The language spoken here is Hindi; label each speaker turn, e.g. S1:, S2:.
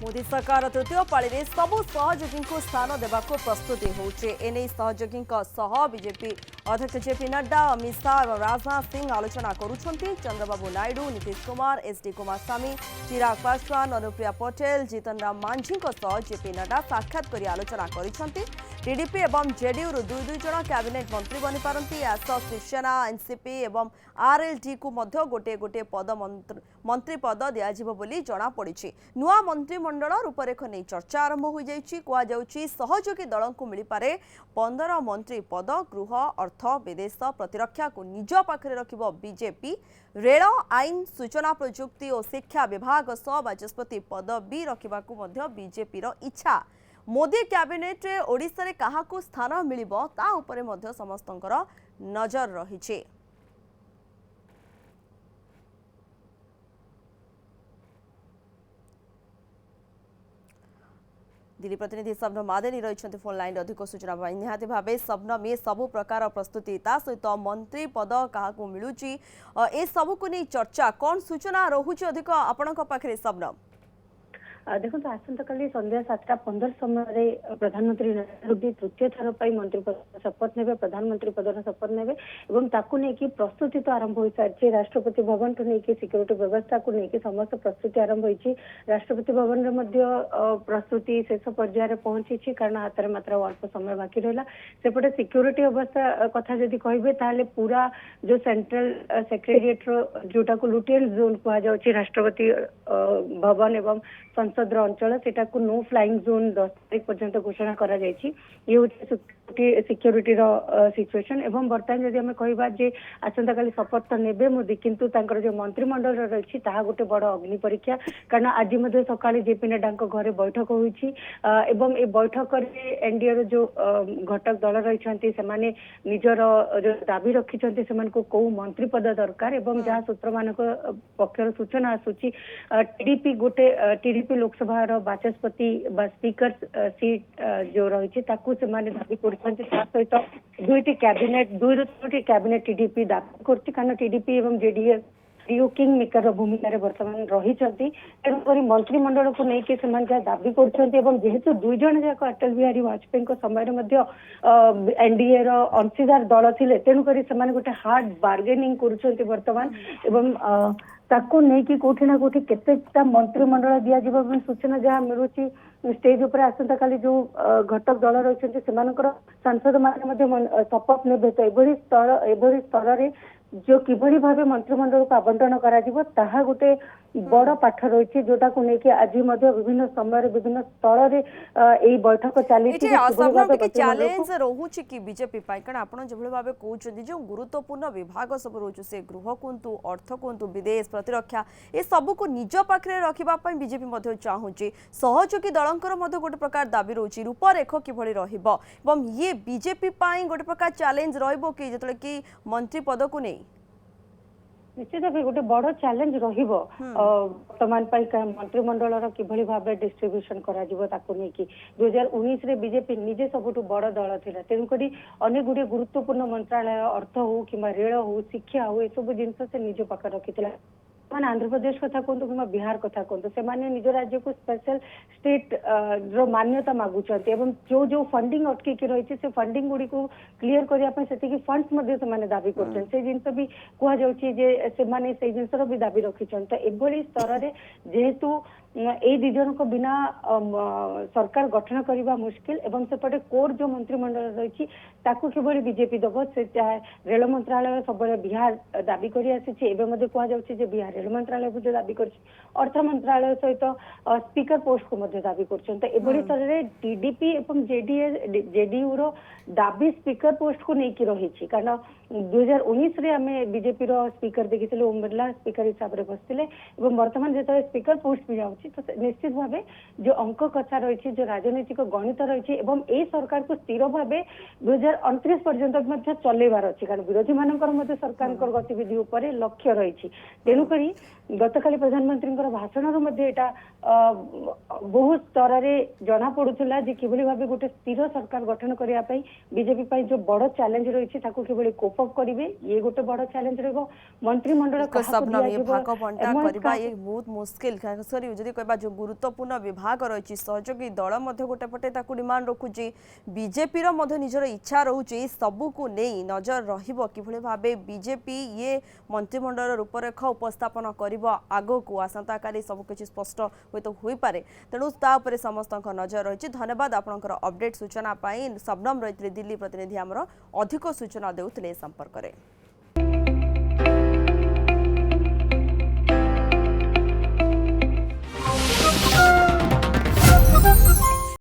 S1: मोदी सरकार तृतीय पाली में सबु सहयोगी को स्थान देवाक प्रस्तुति होचे एने सहयोगी बीजेपी अध्यक्ष जेपी नड्डा अमित शाह और राजनाथ सिंह आलोचना करुछंती। चंद्रबाबू नायडू नीतीश कुमार एसडी कुमारस्वामी चिराग पासवान अनुप्रिया पटेल जीतन राम मांझी जेपी नड्डा साक्षात कर आलोचना करिसेंती। टीडीपी एवं जेडीयू दुई दुई जन कैबिनेट मंत्री बनी पारंती। आस शिवसेना एनसीपी एवं आरएलडी को मध्य गोटे गोटे पद मंत्री पद दियाजिबो बोली जणा पड़िछि। नुआ मंत्रिमंडल रूपरेख नहीं चर्चा आरंभ हो जाइछि। कुआ जाउछि सहयोगी दल को मिल पारे 15 मंत्री पद। गृह अर्थ विदेश प्रतिरक्षा को निज पाखरे रखिबो बीजेपी। रेल आईन सूचना प्रजुक्ति और शिक्षा विभाग सह बाचस्पति पद भी रखिबाकू मध्य बीजेपी रो इच्छा। मोदी कैबिनेट रे ओडिशा रे काहाकू स्थान मिलिबो ता उपरे मध्य समस्तंकर नजर रहिछि। दिल्ली प्रतिनिधि शबनम मादेनी रही फोन लाइन अधिक सूचना निहाती भाव शबनम ये सबु प्रकार प्रस्तुति ता सहित मंत्री पद क्या मिलूची ए सबू को नहीं चर्चा कौन सूचना रोचे अधिक आपण पाखे शबनम?
S2: देखो आसंता काली संध्या 7:15 समय प्रधानमंत्री नरेंद्र मोदी तृतीय थर पर मंत्री पद शपथ ने प्रधानमंत्री पदर शपथ ने लेकिन प्रस्तुति तो आरंभ हो सारी। राष्ट्रपति भवन को लेकिन सिक्योरिटी व्यवस्था को लेकिन समस्त प्रस्तुति आरंभ होती। राष्ट्रपति भवन में प्रस्तुति शेष पर्यायर पहुंची कारण हाथ में मात्र अल्प समय बाकी रहा। सेपटे सिक्योरिटी अवस्था कथा जदि कहे पूरा जो सेंट्रल सेक्रेटेरिएट जोटा को लुटियन जोन कहुच्छी राष्ट्रपति भवन एवं संसद अंचल सेटा को नो फ्लाइंग जोन 10 तारीख पर्यंत घोषणा करा जायछि। ये होछि सिक्योरिटी रो सिचुएशन एवं बर्तमान जदि हमें कहबा जे आसंता काली शपथ तो नेबे मोदी किंतु तांकर जो मंत्रिमंडल रही ताहा गोटे बड़ अग्नि परीक्षा कारण आज मध्य सकाळे जेपी नड्डा घरे बैठक होइछि एवं ए बैठक रे एनडीए रो जो घटक दल रहिछंती सेमाने निजर जो दाबी रखिछंती सेमान को को मंत्री पद दरकार एवं जहा सूत्र मानक पक्षर सूचना आसुछि टीडीपी लोकसभा बाचस्पति स्पीकर सीट जो रही दाबी सहित दुईटी कैबिनेट टीडीपी दाबी कर टीडीपी एवं जेडीएस किंग मेकर भूमिका बर्तमान रही तेणुक मंत्रिमंडल को लेकिन दाबी करेतु दुई जन जाक अटल बिहारी वाजपेयी समय एनडीए अंशीदार दल थे तेणुक गोटे हार्ड बार्गेनिंग कर ताको नहीं कि कोठी ना कोठी केतेटा मंत्रिमंडल दिया जीव सूचना जहाँ मिलूँ स्टेज उपर आसंता काली जो घटक दल रही सांसद माने शपथ ने एभली स्तर रे जो किभली भावे मंत्रिमंडल को आवंटन करा ताहा गोटे बड़ पाठ रही जोटा को लेकिन आज विभिन्न समय विभिन्न स्तर रे एई बैठक चली
S1: चैलेंज रोहुछि कि बीजेपी पाई कारण आपण जेभली भावे कहउछथि जो गुरुत्वपूर्ण विभाग सब रोचु से गृह कोंतु अर्थ कोंतु विदेश प्रतिरक्षा ए सब को निज पाखरे रखिबा पई बीजेपी मध्ये चाहूछि। सहयोगी दलंकर मध्ये गोटे प्रकार दाबी रोची रूपरेख किभली रहिबो एवं ये बीजेपी पाई गोटे प्रकार चैलेंज रहइबो कि जतले कि मंत्री पद को नहीं
S2: निश्चित भाव गोटे बड़ चैलेंज वर्तमान मंत्रिमंडल किभली भाव डिस्ट्रीब्यूशन करा 2019 रे बीजेपी निजे सबुठ बड़ दल थिला तेणुक अनेक गुड़े गुरुत्वपूर्ण मंत्रालय अर्थ हो कि रेल हो शिक्षा हो ए सब जिनस से निज पाख रखी मैंने आंध्र प्रदेश कथा कहतु कि बिहार कथा कहतु से निज राज्य को स्पेशल स्टेट रो मान्यता मागुचंती एवं जो जो फंडिंग अटकी रही से फंडिंग गुड़ी को क्लियर करने से फंड्स दाबी कर जिनस भी कहुच्छे जिनसर भी दाबी रखिंट तो एभली स्तर में जेहेतु ए दिजन को बिना सरकार गठन करने मुश्किल एवं सेपटे कोर जो मंत्रिमंडल रही किभली बीजेपी दब से रेल मंत्रालय सब बिहार दाबी कर कहुच्छे बिहार रेल मंत्रालय दाबी कर अर्थ मंत्रालय सहित स्पीकर पोस्ट को दाबी कर स्तर में टीडीपी एवं जेडीयू रो दाबी स्पीकर पोस्ट को लेकिन रही कारण 2019 रे आमे बीजेपी रो स्पीकर देखिथिले ओम बिरला स्पीकर हिसाब रे बसथिले एवं वर्तमान जेतो स्पीकर पोस्ट भी जाउछि तो निश्चित भावे जो अंक कथा रही जो राजनीतिक गणित रही एवं ए सरकार को स्थिर भावे 2029 पर्यंत चलेबार अच्छी कारण विरोधी मानकर सरकार गतिविधि उपर लक्ष्य रही तेणुक गतकाली प्रधानमंत्री भाषण एटा बहुत स्तर में जना पड़ूला कि भावे गोटे स्थिर सरकार गठन करने बीजेपी जो बड़ चैलेंज रही किभली कोप କୋପ अप करिवे ये गोटे बड़ चैलेंज रहबो मंत्रिमंडल
S1: को सबनम ये भाग बंटा
S2: एमन
S1: करबा ये बहुत मुश्किल खास करी जदि कहबा जो गुरुत्वपूर्ण विभाग रही सहयोगी दल मध्य गोटे पटे ताकू डिमांड रखुची बीजेपी रो मध्य निजर इच्छा रहउची सबु को नहीं नजर रहिबो किभଳି भाबे बीजेपी ये मंत्रिमंडल रूपरेख उपस्थापन करिबो आगो को आसंता काली सब किछि स्पष्ट होय तो होई पारे तेणु ता उपरे समस्त नजर रही धन्यवाद आपनकर अपडेट सूचना पाई सबनम रही दिल्ली प्रतिनिधि आमर अधिक सूचना देउतले संपर्क रे।